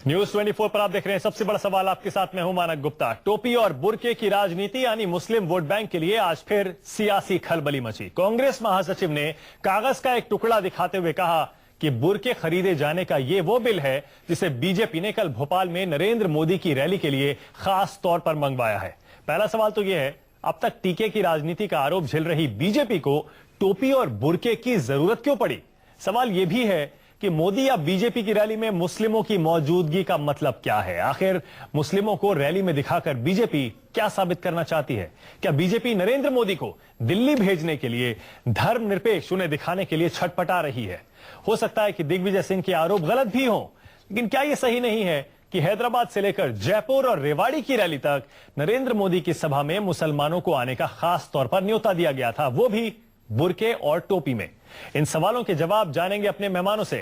News 24 पर आप देख रहे हैं सबसे बड़ा सवाल। आपके साथ मैं हूं मानक गुप्ता। टोपी और बुर्के की राजनीति यानी मुस्लिम वोट बैंक के लिए आज फिर सियासी खलबली मची। कांग्रेस महासचिव ने कागज का एक टुकड़ा दिखाते हुए कहा कि बुर्के खरीदे जाने का ये वो बिल है जिसे बीजेपी ने कल भोपाल में नरेंद्र मोदी की रैली के लिए खास तौर पर मंगवाया है। पहला सवाल तो यह है, अब तक टीके की राजनीति का आरोप झेल रही बीजेपी को टोपी और बुर्के की जरूरत क्यों पड़ी? सवाल यह भी है कि मोदी या बीजेपी की रैली में मुस्लिमों की मौजूदगी का मतलब क्या है? आखिर मुस्लिमों को रैली में दिखाकर बीजेपी क्या साबित करना चाहती है? क्या बीजेपी नरेंद्र मोदी को दिल्ली भेजने के लिए धर्मनिरपेक्ष उन्हें दिखाने के लिए छटपटा रही है? हो सकता है कि दिग्विजय सिंह के आरोप गलत भी हों, लेकिन क्या यह सही नहीं है कि हैदराबाद से लेकर जयपुर और रेवाड़ी की रैली तक नरेंद्र मोदी की सभा में मुसलमानों को आने का खास तौर पर न्योता दिया गया था, वो भी बुर्के और टोपी में? इन सवालों के जवाब जानेंगे अपने मेहमानों से,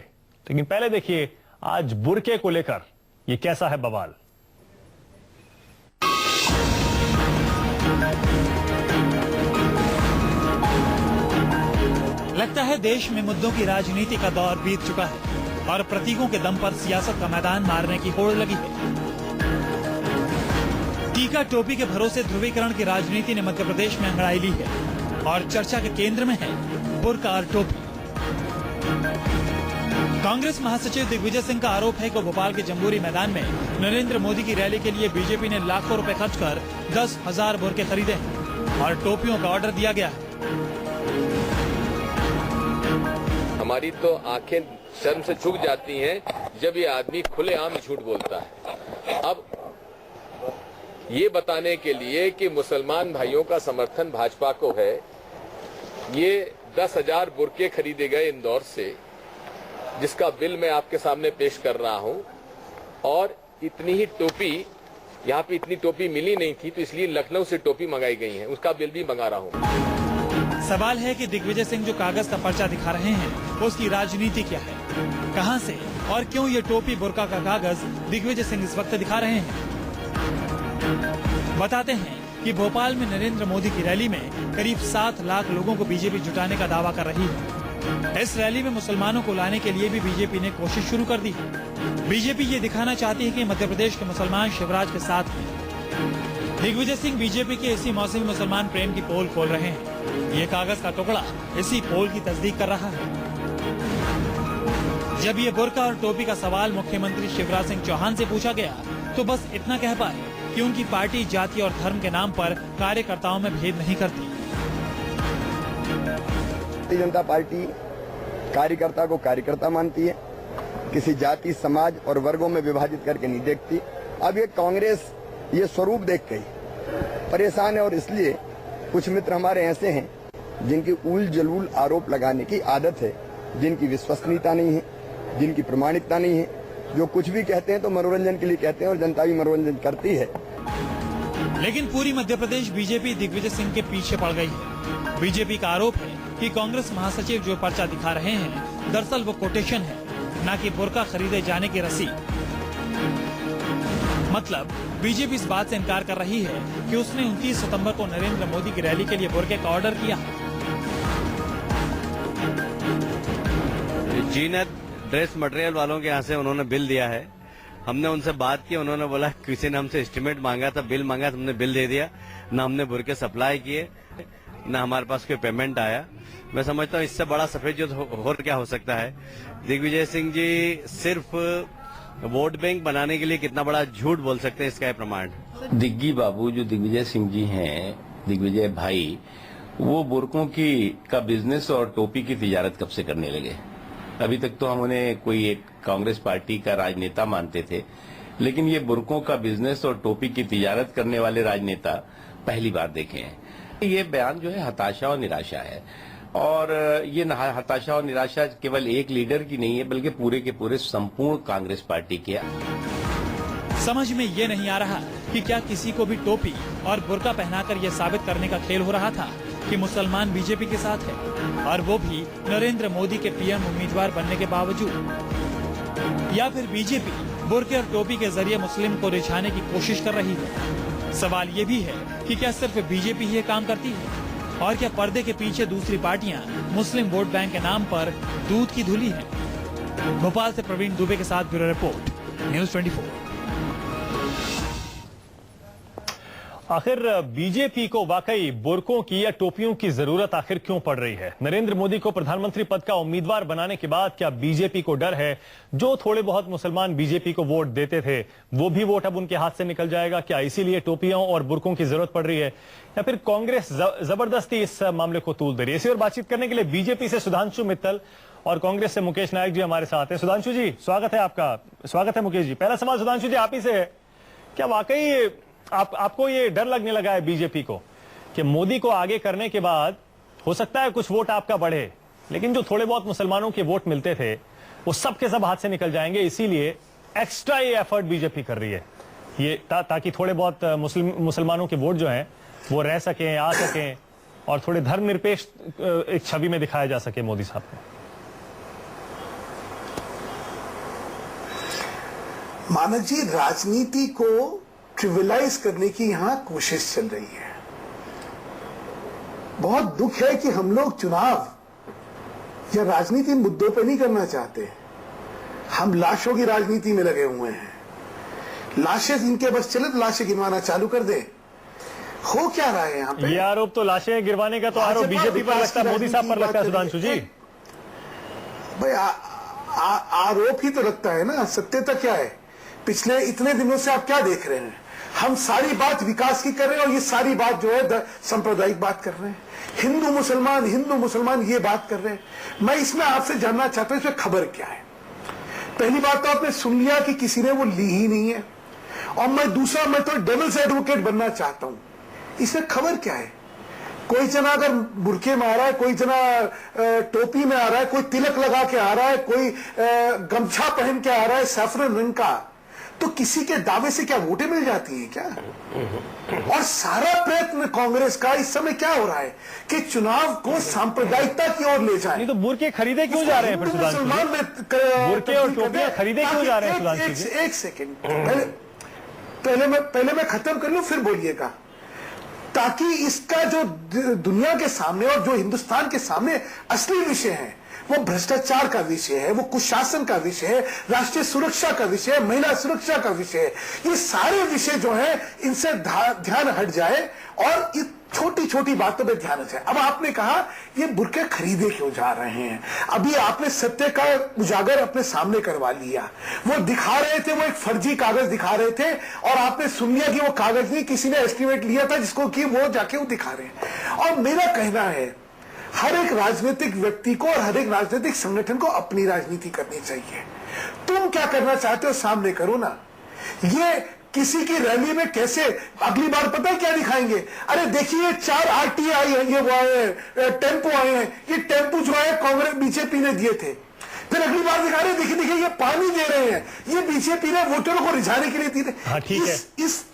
लेकिन पहले देखिए आज बुर्के को लेकर ये कैसा है बवाल। लगता है देश में मुद्दों की राजनीति का दौर बीत चुका है और प्रतीकों के दम पर सियासत का मैदान मारने की होड़ लगी है। टीका टोपी के भरोसे ध्रुवीकरण की राजनीति ने मध्य प्रदेश में अंगड़ाई ली है और चर्चा के केंद्र में है बुर्का और टोपी। कांग्रेस महासचिव दिग्विजय सिंह का आरोप है कि भोपाल के जम्बूरी मैदान में नरेंद्र मोदी की रैली के लिए बीजेपी ने लाखों रुपए खर्च कर 10,000 बुर्के खरीदे हैं और टोपियों का ऑर्डर दिया गया है। हमारी तो आंखें शर्म से झुक जाती हैं जब ये आदमी खुलेआम झूठ बोलता है। अब ये बताने के लिए कि मुसलमान भाइयों का समर्थन भाजपा को है, ये 10,000 बुर्के खरीदे गए इंदौर से, जिसका बिल मैं आपके सामने पेश कर रहा हूं, और इतनी ही टोपी, यहाँ पे इतनी टोपी मिली नहीं थी तो इसलिए लखनऊ से टोपी मंगाई गई है, उसका बिल भी मंगा रहा हूं। सवाल है कि दिग्विजय सिंह जो कागज का पर्चा दिखा रहे हैं उसकी राजनीति क्या है? कहां से और क्यों ये टोपी बुर्का का कागज दिग्विजय सिंह इस वक्त दिखा रहे हैं? बताते हैं कि भोपाल में नरेंद्र मोदी की रैली में करीब 7 लाख लोगों को बीजेपी जुटाने का दावा कर रही है। इस रैली में मुसलमानों को लाने के लिए भी बीजेपी ने कोशिश शुरू कर दी है। बीजेपी ये दिखाना चाहती है कि मध्य प्रदेश के मुसलमान शिवराज के साथ हैं। दिग्विजय सिंह बीजेपी के इसी मौसमी मुसलमान प्रेम की पोल खोल रहे हैं। ये कागज का टुकड़ा इसी पोल की तस्दीक कर रहा है। जब ये बुर्का और टोपी का सवाल मुख्यमंत्री शिवराज सिंह चौहान से पूछा गया तो बस इतना कह पाए कि उनकी पार्टी जाति और धर्म के नाम पर कार्यकर्ताओं में भेद नहीं करती। भारतीय जनता पार्टी कार्यकर्ता को कार्यकर्ता मानती है, किसी जाति, समाज और वर्गों में विभाजित करके नहीं देखती। अब ये कांग्रेस ये स्वरूप देख के परेशान है और इसलिए कुछ मित्र हमारे ऐसे हैं जिनकी उल जलूल आरोप लगाने की आदत है, जिनकी विश्वसनीयता नहीं है, जिनकी प्रामाणिकता नहीं है, जो कुछ भी कहते हैं तो मनोरंजन के लिए कहते हैं और जनता भी मनोरंजन करती है। लेकिन पूरी मध्य प्रदेश बीजेपी दिग्विजय सिंह के पीछे पड़ गई है। बीजेपी का आरोप है कि कांग्रेस महासचिव जो पर्चा दिखा रहे हैं दरअसल वो कोटेशन है, न कि बुर्का खरीदे जाने की रसीद। मतलब बीजेपी इस बात से इनकार कर रही है कि उसने 29 सितंबर को नरेंद्र मोदी की रैली के लिए बुर्के का ऑर्डर किया। जीनत ड्रेस मटेरियल वालों के यहाँ से उन्होंने बिल दिया है। हमने उनसे बात की, उन्होंने बोला किसी ने हमसे एस्टिमेट मांगा था, बिल मांगा, हमने बिल दे दिया। न हमने बुर्के सप्लाई किए, न हमारे पास कोई पेमेंट आया। मैं समझता हूँ इससे बड़ा सफेद जो और क्या हो सकता है। दिग्विजय सिंह जी सिर्फ वोट बैंक बनाने के लिए कितना बड़ा झूठ बोल सकते हैं, इसका है प्रमाण। दिग्गी बाबू जो दिग्विजय सिंह जी हैं, दिग्विजय भाई, वो बुर्कों की का बिजनेस और टोपी की तिजारत कब से करने लगे? अभी तक तो हम उन्हें कोई एक कांग्रेस पार्टी का राजनेता मानते थे, लेकिन ये बुर्कों का बिजनेस और टोपी की तिजारत करने वाले राजनेता पहली बार देखे हैं। ये बयान जो है हताशा और निराशा है, और ये हताशा और निराशा केवल एक लीडर की नहीं है बल्कि पूरे के पूरे संपूर्ण कांग्रेस पार्टी की है। समझ में ये नहीं आ रहा कि क्या किसी को भी टोपी और बुर्का पहनाकर ये साबित करने का खेल हो रहा था कि मुसलमान बीजेपी के साथ है, और वो भी नरेंद्र मोदी के पीएम उम्मीदवार बनने के बावजूद, या फिर बीजेपी बुर्के और टोपी के जरिए मुस्लिम को रिझाने की कोशिश कर रही है। सवाल ये भी है कि क्या सिर्फ बीजेपी ही ये काम करती है, और क्या पर्दे के पीछे दूसरी पार्टियां मुस्लिम वोट बैंक के नाम पर दूध की धुली हैं? भोपाल से प्रवीण दुबे के साथ ब्यूरो रिपोर्ट, न्यूज 24। आखिर बीजेपी को वाकई बुर्कों की या टोपियों की जरूरत आखिर क्यों पड़ रही है? नरेंद्र मोदी को प्रधानमंत्री पद का उम्मीदवार बनाने के बाद क्या बीजेपी को डर है जो थोड़े बहुत मुसलमान बीजेपी को वोट देते थे वो भी वोट अब उनके हाथ से निकल जाएगा? क्या इसीलिए टोपियों और बुर्कों की जरूरत पड़ रही है, या फिर कांग्रेस जबरदस्ती इस मामले को तूल दे रही है? इसी और बातचीत करने के लिए बीजेपी से सुधांशु मित्तल और कांग्रेस से मुकेश नायक जी हमारे साथ हैं। सुधांशु जी स्वागत है आपका। स्वागत है मुकेश जी। पहला सवाल सुधांशु जी आप ही से है, क्या वाकई आपको ये डर लगने लगा है बीजेपी को कि मोदी को आगे करने के बाद हो सकता है कुछ वोट आपका बढ़े, लेकिन जो थोड़े बहुत मुसलमानों के वोट मिलते थे वो सब के सब हाथ से निकल जाएंगे, इसीलिए एक्स्ट्रा ये एफर्ट बीजेपी कर रही है ये ताकि थोड़े बहुत मुसलमानों के वोट जो हैं वो रह सकें, आ सकें और थोड़े धर्मनिरपेक्ष एक छवि में दिखाया जा सके मोदी साहब को? मानक जी, राजनीति को ट्रिविलाइज करने की यहां कोशिश चल रही है। बहुत दुख है कि हम लोग चुनाव या राजनीति मुद्दों पे नहीं करना चाहते। हम लाशों की राजनीति में लगे हुए हैं। लाशें इनके बस चले तो लाशें गिनवाना चालू कर दे। हो क्या रहा है यहाँ पे? ये आरोप तो लाशें गिरवाने का तो आरोप बीजेपी पर लगता है, मोदी साहब पर लगता है सुधांशु जी। भाई आरोप ही तो लगता है ना, सत्यता क्या है? पिछले इतने दिनों से आप क्या देख रहे हैं? हम सारी बात विकास की कर रहे हैं और ये सारी बात जो है सांप्रदायिक बात कर रहे हैं। हिंदू मुसलमान ये बात कर रहे हैं। मैं इसमें आपसे जानना चाहता हूं इसमें खबर क्या है? पहली बात तो आपने सुन लिया कि किसी ने वो ली ही नहीं है, और मैं तो डेविल्स एडवोकेट बनना चाहता हूं। इसमें खबर क्या है? कोई जना अगर बुरके में आ रहा है, कोई जना टोपी में आ रहा है, कोई तिलक लगा के आ रहा है, कोई गमछा पहन के आ रहा है सैफरन रंग का, तो किसी के दावे से क्या वोटें मिल जाती हैं क्या? और सारा प्रयत्न कांग्रेस का इस समय क्या हो रहा है कि चुनाव को सांप्रदायिकता की ओर ले जाए। नहीं तो बुरके खरीदे क्यों जा रहे हैं फिर सुधांशु जी? बुरके और टोपियां खरीदे क्यों जा रहे हैं सुधांशु जी? एक सेकेंड, पहले मैं खत्म कर लूं फिर बोलिएगा, ताकि इसका जो दुनिया के सामने और जो हिंदुस्तान के सामने असली विषय है वो भ्रष्टाचार का विषय है, वो कुशासन का विषय है, राष्ट्रीय सुरक्षा का विषय है, महिला सुरक्षा का विषय है। ये सारे विषय जो है इनसे ध्यान हट जाए और इस छोटी छोटी बातों पे ध्यान जाए। अब आपने कहा ये बुरके खरीदे क्यों जा रहे हैं? अभी आपने सत्य का उजागर अपने सामने करवा लिया। वो दिखा रहे थे, वो एक फर्जी कागज दिखा रहे थे और आपने सुन लिया कि वो कागज नहीं, किसी ने एस्टिमेट लिया था जिसको कि वो जाके वो दिखा रहे हैं। और मेरा कहना है हर एक राजनीतिक व्यक्ति को और हर एक राजनीतिक संगठन को अपनी राजनीति करनी चाहिए। तुम क्या करना चाहते हो सामने करो ना। ये किसी की रैली में कैसे अगली बार पता है क्या दिखाएंगे? अरे देखिए 4 RT आई है, ये वो आए टेम्पो आए हैं, ये टेम्पो जो है कांग्रेस बीजेपी ने दिए थे। फिर अगली बार दिखा रहे देखिए ये पानी दे रहे हैं, ये बीजेपी ने वोटरों को रिझाने के लिए दिए थे। हाँ ठीक है,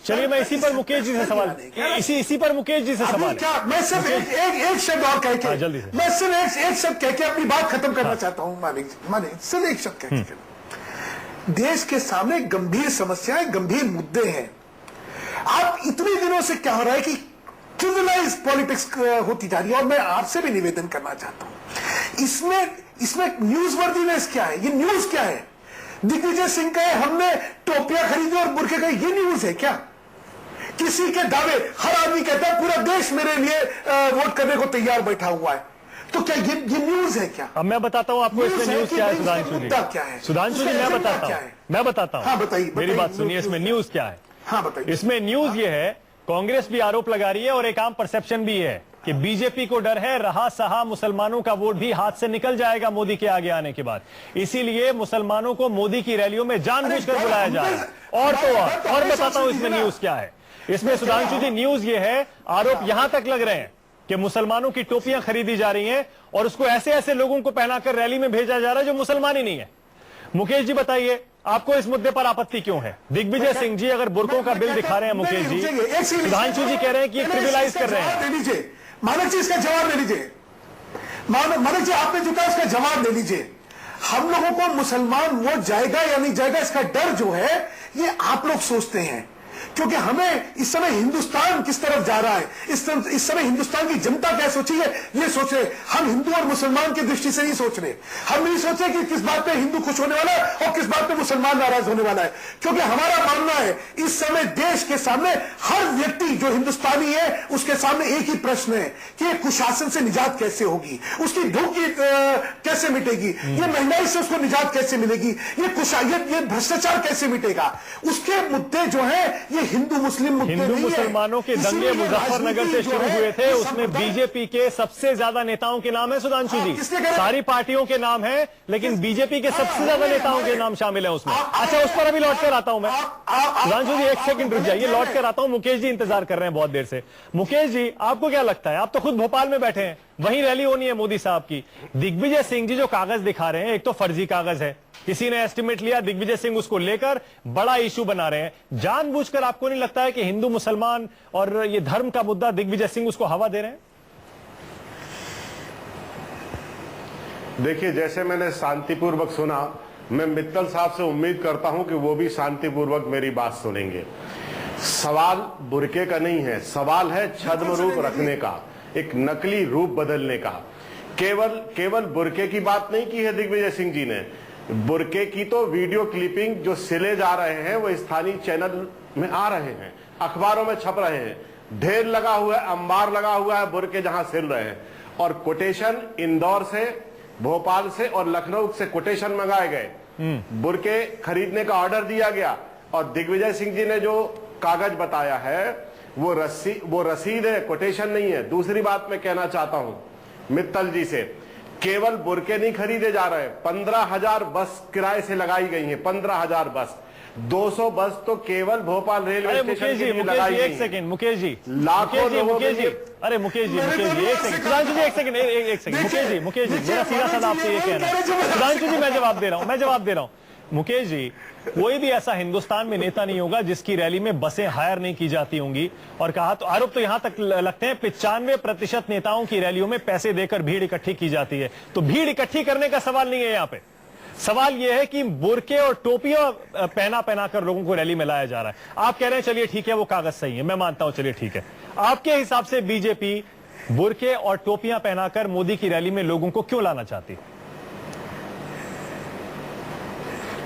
चलिए मैं इसी पर मुकेश जी से सवाल इसी पर मुकेश जी से सवाल क्या मैं सिर्फ एक शब्द और कह के जल्दी से मैं सिर्फ एक शब्द कह के अपनी बात खत्म करना चाहता हूं। मानिक सिर्फ एक शब्द कह के, देश के सामने गंभीर समस्याएं, गंभीर मुद्दे हैं। आप इतने दिनों से क्या हो रहा है कि ट्रिविलाइज पॉलिटिक्स होती जा रही है, और मैं आपसे भी निवेदन करना चाहता हूं इसमें न्यूज वर्दीनेस क्या है? ये न्यूज क्या है? दिग्विजय सिंह कहे हमने टोपियां खरीदी और बुरके कहे, ये न्यूज है क्या? किसी के दावे, हर आदमी कहता है पूरा देश मेरे लिए वोट करने को तैयार बैठा हुआ है, तो क्या ये न्यूज है क्या? अब मैं बताता हूं आपको इसमें न्यूज क्या है सुधांशु जी। क्या है सुधांशु जी मैं बताता हूं हाँ बताइए, मेरी बात सुनिए, इसमें न्यूज क्या है? हाँ बताइए। इसमें न्यूज ये है, कांग्रेस भी आरोप लगा रही है और एक आम परसेप्शन भी है कि बीजेपी को डर है रहा सहा मुसलमानों का वोट भी हाथ से निकल जाएगा मोदी के आगे आने के बाद, इसीलिए मुसलमानों को मोदी की रैलियों में जानबूझकर बुलाया जा रहा है। और बताता हूं इसमें न्यूज क्या है। इसमें सुधांशु जी न्यूज ये है, आरोप यहां तक लग रहे हैं कि मुसलमानों की टोपियां खरीदी जा रही हैं और उसको ऐसे ऐसे लोगों को पहनाकर रैली में भेजा जा रहा है जो मुसलमान ही नहीं है। मुकेश जी बताइए आपको इस मुद्दे पर आपत्ति क्यों है? दिग्विजय सिंह जी अगर बुरकों का बिल दिखा रहे हैं मुकेश जी, सुधांशु जी कह रहे हैं कि ट्रिविलाइज कर रहे हैं। मानक जी इसका जवाब ले लीजिए। मानक जी आपने जो कहा इसका जवाब ले लीजिए। हम लोगों को मुसलमान वोट जाएगा या नहीं जाएगा इसका डर जो है ये आप लोग सोचते हैं, क्योंकि हमें इस समय हिंदुस्तान किस तरफ जा रहा है, इस समय हिंदुस्तान की जनता क्या सोची है ये सोच रहे। हम हिंदू और मुसलमान की दृष्टि से नहीं सोच रहे। हम नहीं सोच रहे कि किस बात पे हिंदू खुश होने वाला है और किस बात पे मुसलमान नाराज होने वाला है, क्योंकि हमारा मानना है इस समय देश के सामने हर व्यक्ति जो हिंदुस्तानी है उसके सामने एक ही प्रश्न है कि कुशासन से निजात कैसे होगी, उसकी भूख कैसे मिटेगी, ये महंगाई से उसको निजात कैसे मिलेगी, ये भ्रष्टाचार कैसे मिटेगा। उसके मुद्दे जो है ये हिंदू मुस्लिम मुद्दे नहीं है। हिंदू मुसलमानों के दंगे मुजफ्फरनगर से शुरू हुए थे, उसमें बीजेपी के सबसे ज्यादा नेताओं के नाम है सुधांशु जी, सारी पार्टियों के नाम है, लेकिन बीजेपी के सबसे ज्यादा नेताओं के नाम शामिल है उसमें। अच्छा, उस पर अभी लौट कर आता हूं मैं। सुधांशु जी एक सेकंड रुक जाइए, लौट कर आता हूं। मुकेश जी इंतजार कर रहे हैं बहुत देर से। मुकेश जी, आपको क्या लगता है, आप तो खुद भोपाल में बैठे हैं, वहीं रैली होनी है मोदी साहब की, दिग्विजय सिंह जी जो कागज दिखा रहे हैं, एक तो फर्जी कागज है, किसी ने एस्टिमेट लिया, दिग्विजय सिंह उसको लेकर बड़ा इशू बना रहे हैं। जानबूझकर आपको नहीं लगता है कि हिंदू मुसलमान और ये धर्म का मुद्दा दिग्विजय सिंह उसको हवा दे रहे हैं? देखिए, जैसे मैंने शांतिपूर्वक सुना, मैं मित्तल साहब से उम्मीद करता हूं कि वो भी शांतिपूर्वक मेरी बात सुनेंगे। सवाल बुरके का नहीं है, सवाल है छद्म रूप रखने का, एक नकली रूप बदलने का। केवल बुरके की बात नहीं की है दिग्विजय सिंह जी ने, बुरके की तो वीडियो क्लिपिंग जो सिले जा रहे हैं वो स्थानीय चैनल में आ रहे हैं, अखबारों में छप रहे हैं, ढेर लगा हुआ है, अंबार लगा हुआ है बुरके जहां सिल रहे हैं। और कोटेशन इंदौर से, भोपाल से और लखनऊ से कोटेशन मंगाए गए, बुरके खरीदने का ऑर्डर दिया गया, और दिग्विजय सिंह जी ने जो कागज बताया है वो रसीद है, कोटेशन नहीं है। दूसरी बात मैं कहना चाहता हूं मित्तल जी से, केवल बुरके नहीं खरीदे जा रहे, 15,000 बस किराए से लगाई गई हैं, 15,000 बस, 200 बस तो केवल भोपाल रेलवे स्टेशन के लिए लगाई गई। एक सेकंड मुकेश जी, लाखों लोगों के लिए। अरे मुकेश जी एक सेकंड, सुधांशु जी एक सेकंड, मुकेश जी मेरा सीधा साधा आपसे ये कहना है। सुधांशु जी मैं जवाब दे रहा हूं। मुकेश जी, कोई भी ऐसा हिंदुस्तान में नेता नहीं होगा जिसकी रैली में बसें हायर नहीं की जाती होंगी, और कहा तो आरोप तो यहां तक लगते हैं 95% नेताओं की रैलियों में पैसे देकर भीड़ इकट्ठी की जाती है। तो भीड़ इकट्ठी करने का सवाल नहीं है यहां पे, सवाल यह है कि बुरके और टोपियां पहना कर लोगों को रैली में लाया जा रहा है। आप कह रहे हैं चलिए ठीक है वो कागज सही है, मैं मानता हूं, चलिए ठीक है। आपके हिसाब से बीजेपी बुरके और टोपियां पहनाकर मोदी की रैली में लोगों को क्यों लाना चाहती है?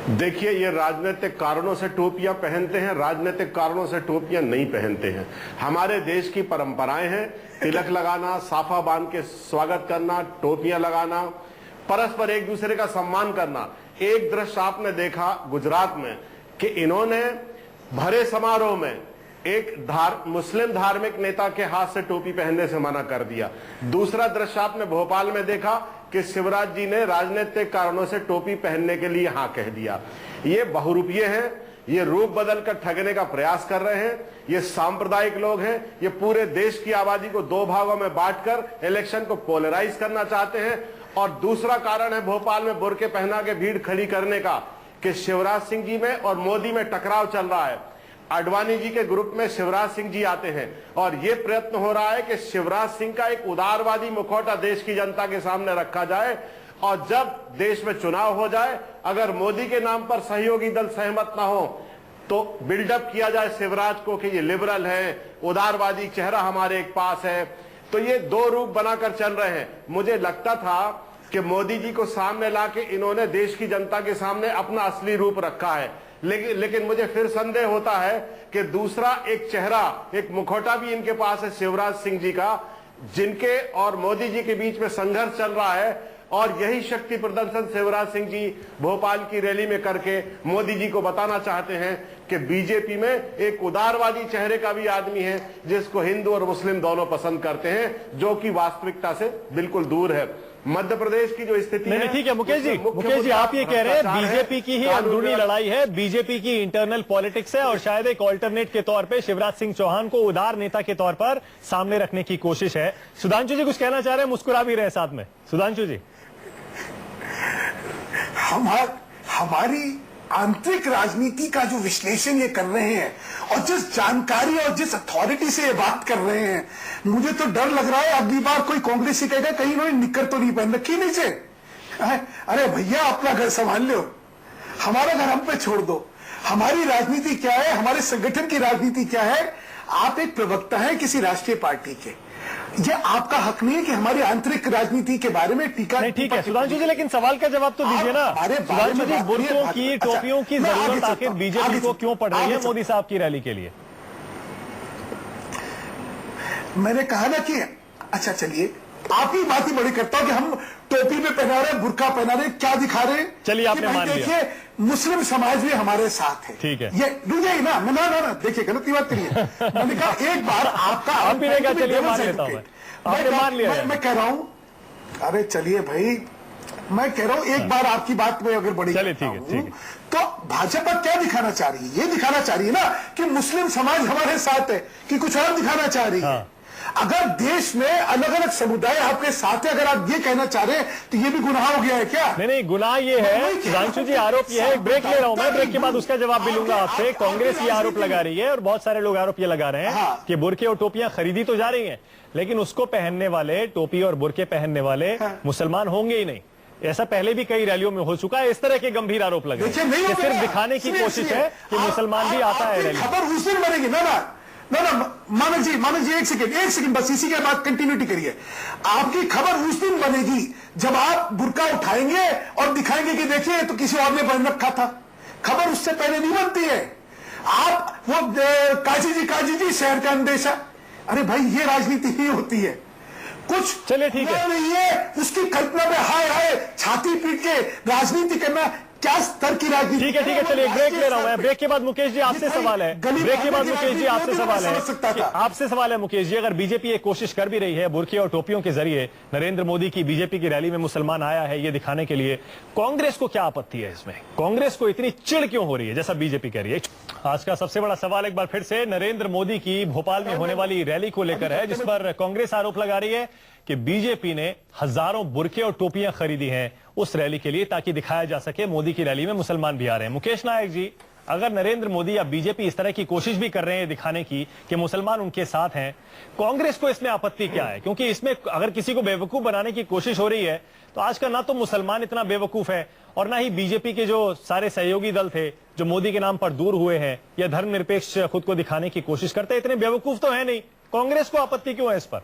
देखिए, ये राजनीतिक कारणों से टोपियां पहनते हैं, राजनीतिक कारणों से टोपियां नहीं पहनते हैं। हमारे देश की परंपराएं हैं, तिलक लगाना, साफा बांध के स्वागत करना, टोपियां लगाना, परस्पर एक दूसरे का सम्मान करना। एक दृश्य आपने देखा गुजरात में कि इन्होंने भरे समारोह में एक मुस्लिम धार्मिक नेता के हाथ से टोपी पहनने से मना कर दिया। दूसरा दृश्य आपने भोपाल में देखा कि शिवराज जी ने राजनीतिक कारणों से टोपी पहनने के लिए हाँ कह दिया। ये बहुरूपीय हैं, ये रूप बदलकर ठगने का प्रयास कर रहे हैं, ये सांप्रदायिक लोग हैं, ये पूरे देश की आबादी को दो भागों में बांटकर इलेक्शन को पोलराइज करना चाहते हैं। और दूसरा कारण है भोपाल में बुरके पहना के भीड़ खड़ी करने का कि शिवराज सिंह जी में और मोदी में टकराव चल रहा है। आडवाणी जी के ग्रुप में शिवराज सिंह जी आते हैं और यह प्रयत्न हो रहा है कि शिवराज सिंह का एक उदारवादी मुखौटा देश की जनता के सामने रखा जाए, और जब देश में चुनाव हो जाए, अगर मोदी के नाम पर सहयोगी दल सहमत ना हो तो बिल्डअप किया जाए शिवराज को कि ये लिबरल है, उदारवादी चेहरा हमारे एक पास है। तो ये दो रूप बनाकर चल रहे हैं। मुझे लगता था कि मोदी जी को सामने लाके इन्होंने देश की जनता के सामने अपना असली रूप रखा है, लेकिन मुझे फिर संदेह होता है कि दूसरा एक चेहरा, एक मुखौटा भी इनके पास है शिवराज सिंह जी का, जिनके और मोदी जी के बीच में संघर्ष चल रहा है। और यही शक्ति प्रदर्शन शिवराज सिंह जी भोपाल की रैली में करके मोदी जी को बताना चाहते हैं कि बीजेपी में एक उदारवादी चेहरे का भी आदमी है जिसको हिंदू और मुस्लिम दोनों पसंद करते हैं, जो कि वास्तविकता से बिल्कुल दूर है। मध्य प्रदेश की जो स्थिति है, ठीक है मुकेश जी आप ये कह रहे हैं बीजेपी की ही अंदरूनी लड़ाई है, बीजेपी की इंटरनल पॉलिटिक्स है, और शायद एक ऑल्टरनेट के तौर पे शिवराज सिंह चौहान को उदार नेता के तौर पर सामने रखने की कोशिश है। सुधांशु जी कुछ कहना चाह रहे हैं, मुस्कुरा भी रहे साथ में। सुधांशु जी, हमारी आंतरिक राजनीति का जो विश्लेषण ये कर रहे हैं और जिस जानकारी और जिस अथॉरिटी से ये बात कर रहे हैं, मुझे तो डर लग रहा है अगली बार कोई कांग्रेसी कहेगा कहीं इन्होंने निक्कर तो नहीं पहन रखी नीचे। अरे भैया अपना घर संभाल लो, हमारा घर हम पे छोड़ दो। हमारी राजनीति क्या है, हमारे संगठन की राजनीति क्या है? आप एक प्रवक्ता हैं किसी राष्ट्रीय पार्टी के, ये आपका हक नहीं है कि हमारी आंतरिक राजनीति के बारे में टीका। नहीं ठीक है सुधांशु जी, लेकिन सवाल का जवाब तो दीजिए ना। सुधांशु जी, बुर्कों की टोपियों की जरूरत आखिर बीजेपी को क्यों पड़ रही है मोदी साहब की रैली के लिए? मैंने कहा ना कि अच्छा चलिए, आप ही बात ही बड़ी करता हूं कि हम टोपी में पहना रहे, बुर्का पहना रहे, क्या दिखा रहे हैं? चलिए आपने मान लिया। देखिए मुस्लिम समाज भी हमारे साथ है। ठीक है, ये रुकिए ना, ना देखिए गलत बात करिए। मैंने कहा एक बार आपका आप ही ने कहा चलिए मान लेता हूं, आपने मान लिया। मैं कह रहा हूं, अरे चलिए भाई, मैं कह रहा हूं एक बार आपकी बात में अगर बड़ी चलिए ठीक है, तो भाजपा क्या दिखाना चाह रही है? ये दिखाना चाह रही है ना कि मुस्लिम समाज हमारे साथ है, कि कुछ और दिखाना चाह रही है? अगर देश में अलग अलग समुदाय आपके साथ है, अगर आप ये कहना चाह रहे हैं तो ये भी गुनाह हो गया है क्या? नहीं, गुनाह ये है सुधांशु जी, आरोप ये है। एक ब्रेक ले रहा हूं मैं, ब्रेक के बाद उसका जवाब भी लूंगा आपसे। कांग्रेस ये आरोप लगा रही है और बहुत सारे लोग आरोप ये लगा रहे हैं कि बुर्के और टोपियां खरीदी तो जा रही हैं, लेकिन उसको पहनने वाले, टोपी और बुर्के पहनने वाले मुसलमान होंगे ही नहीं। ऐसा पहले भी कई रैलियों में हो चुका है। इस तरह के गंभीर आरोप लगे कि सिर्फ दिखाने की कोशिश है कि मुसलमान भी आता है रैली। खबर उस दिन बनेगी ना मानक जी एक सेकंड बस इसी के बाद कंटिन्यूटी करिए। आपकी खबर उस दिन बनेगी जब आप बुर्का उठाएंगे और दिखाएंगे कि देखिए तो किसी और ने पहन रखा था। खबर उससे पहले नहीं बनती है। आप वो काजी जी शहर का अंदेशा, अरे भाई ये राजनीति ही होती है। कुछ चलिए ठीक है, नहीं है उसकी कल्पना में हाय छाती पीट के राजनीति करना, क्या स्तर की राजनीति? ठीक है, चलिए ब्रेक ले रहा हूं मैं। ब्रेक के बाद मुकेश जी आपसे सवाल है। ब्रेक के बाद मुकेश जी आपसे सवाल है, आपसे सवाल है मुकेश जी, अगर बीजेपी एक कोशिश कर भी रही है बुर्के और टोपियों के जरिए नरेंद्र मोदी की बीजेपी की रैली में मुसलमान आया है ये दिखाने के लिए, कांग्रेस को क्या आपत्ति है इसमें? कांग्रेस को इतनी चिढ़ क्यों हो रही है जैसा बीजेपी कह रही है? आज का सबसे बड़ा सवाल एक बार फिर से नरेंद्र मोदी की भोपाल में होने वाली रैली को लेकर है, जिस पर कांग्रेस आरोप लगा रही है कि बीजेपी ने हजारों बुर्के और टोपियां खरीदी हैं उस रैली के लिए ताकि दिखाया जा सके मोदी की रैली में मुसलमान भी आ रहे हैं। मुकेश नायक जी, अगर नरेंद्र मोदी या बीजेपी इस तरह की कोशिश भी कर रहे हैं दिखाने की कि मुसलमान उनके साथ हैं, कांग्रेस को इसमें आपत्ति क्या है? क्योंकि इसमें अगर किसी को बेवकूफ बनाने की कोशिश हो रही है तो आज का ना तो मुसलमान इतना बेवकूफ है और ना ही बीजेपी के जो सारे सहयोगी दल थे जो मोदी के नाम पर दूर हुए हैं या धर्मनिरपेक्ष खुद को दिखाने की कोशिश करते हैं, इतने बेवकूफ तो है नहीं। कांग्रेस को आपत्ति क्यों है इस पर?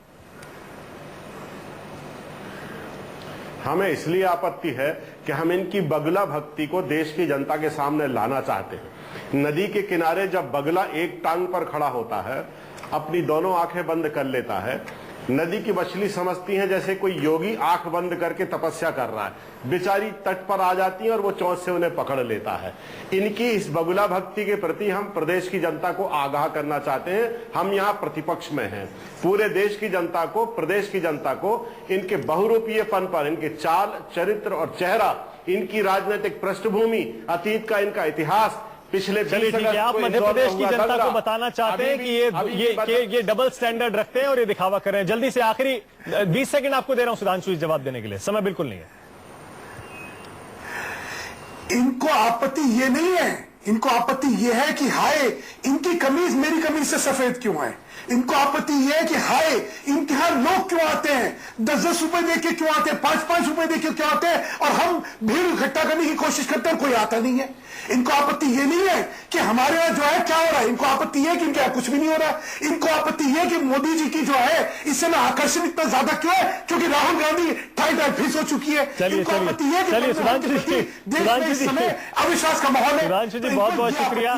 हमें इसलिए आपत्ति है कि हम इनकी बगला भक्ति को देश की जनता के सामने लाना चाहते हैं। नदी के किनारे जब बगला एक टांग पर खड़ा होता है, अपनी दोनों आंखें बंद कर लेता है, नदी की मछली समझती है जैसे कोई योगी आंख बंद करके तपस्या कर रहा है, बेचारी तट पर आ जाती है और वो चोंच से उन्हें पकड़ लेता है। इनकी इस बगुला भक्ति के प्रति हम प्रदेश की जनता को आगाह करना चाहते हैं। हम यहाँ प्रतिपक्ष में हैं। पूरे देश की जनता को, प्रदेश की जनता को इनके बहुरूपीयपन पर, इनके चाल चरित्र और चेहरा, इनकी राजनीतिक पृष्ठभूमि, अतीत का इनका इतिहास, पिछले चलिए ठीक है, आप मध्य प्रदेश की जनता को बताना चाहते हैं कि ये डबल स्टैंडर्ड रखते हैं और ये दिखावा कर रहे हैं। जल्दी से आखिरी 20 सेकंड आपको दे रहा हूं सुधांशु जी जवाब देने के लिए, समय बिल्कुल नहीं है। इनको आपत्ति ये नहीं है, इनको आपत्ति ये है कि हाय इनकी कमीज मेरी कमीज से सफेद क्यों है। इनको आपत्ति यह है कि हाय इनके यहां लोग क्यों आते हैं, 10-10 रुपए देके क्यों आते हैं, 5-5 रुपए देके क्यों आते हैं, और हम भीड़ इकट्ठा करने की कोशिश करते हैं, कोई आता नहीं है। इनको आपत्ति ये नहीं है कि हमारे यहाँ जो है क्या हो रहा है, इनको आपत्ति है कि इनके यहाँ कुछ भी नहीं हो रहा है। इनको आपत्ति है कि मोदी जी की जो है इससे ना आकर्षण इतना ज्यादा क्यों है, क्योंकि राहुल गांधी ठाई फिस हो चुकी है। इनको आपत्ति है कि समय अविश्वास का माहौल है। सुधांशु जी बहुत बहुत शुक्रिया,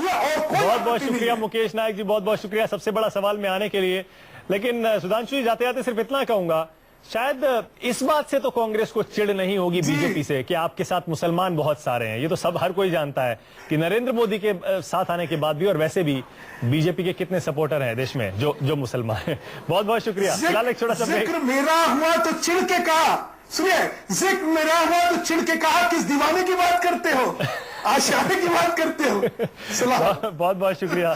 बहुत बहुत शुक्रिया। मुकेश नायक जी बहुत बहुत शुक्रिया सबसे बड़ा सवाल में आने के लिए। लेकिन सुधांशु जी जाते जाते सिर्फ इतना कहूंगा, शायद इस बात से तो कांग्रेस को चिढ़ नहीं होगी बीजेपी से कि आपके साथ मुसलमान बहुत सारे हैं। ये तो सब हर कोई जानता है कि नरेंद्र मोदी के साथ आने के बाद भी और वैसे भी बीजेपी के कितने सपोर्टर हैं देश में जो मुसलमान हैं। बहुत बहुत शुक्रिया। फिलहाल एक छोटा सा जिक्र मेरा हुआ तो चिढ़ के कहा, सुनिए, जिक्र मेरा हुआ तो चिढ़ के कहा, किस दीवाने की बात करते हो, आशियाने की बात करते हो। बहुत बहुत शुक्रिया।